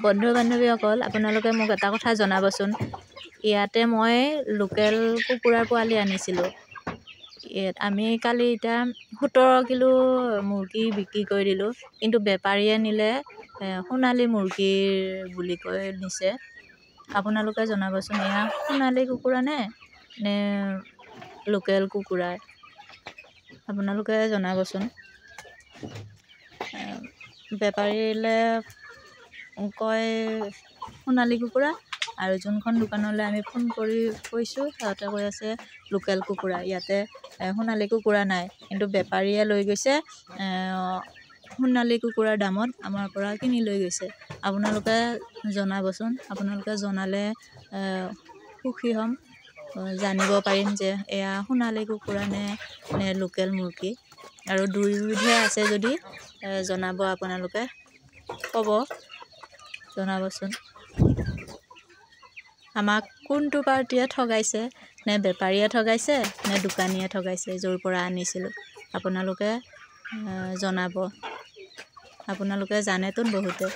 বন্ধু বান্ধৱীসকল আপোনালোকে মোক এটা কথা জনাবচোন ইয়াতে মই লোকেল কুকুৰাৰ পোৱালি আনিছিলোঁ আমি কালি এতিয়া 17 কিলো মুৰ্গী বিক্ৰী কৰি দিলোঁ কিন্তু বেপাৰীয়ে নিলে সোণালী মুৰ্গীৰ বুলি কৈ নিছে আপোনালোকে জনাবচোন এয়া সোণালী কুকুৰা নে লোকেল কুকুৰা আপোনালোকে জনাবচোন বেপাৰীলে কয় সোণালী কুকুৰা আৰু যোনখন দোকানলৈ আমি ফোন কৰি কৈছোঁ সিহঁতে কৈ আছে লোকেল কুকুৰা ইয়াতে সোণালী কুকুৰা নাই কিন্তু বেপাৰীয়ে লৈ গৈছে সোণালী কুকুৰাৰ দামত আমাৰ পৰা কিনি লৈ গৈছে আপোনালোকে জনাবচোন আপোনালোকে জনালে সুখী হ'ম জানিব পাৰিম যে এয়া সোণালী কুকুৰা নে লোকেল মুৰ্গী আৰু দুয়োবিধে আছে যদি জনাব আপোনালোকে ক'ব জনাবচোন আমাক কোনটো পাৰ্টিয়ে ঠগাইছে নে বেপাৰীয়ে ঠগাইছে নে দোকানীয়ে ঠগাইছে য'ৰ পৰা আনিছিলোঁ আপোনালোকে জনাব আপোনালোকে জানেতো বহুতে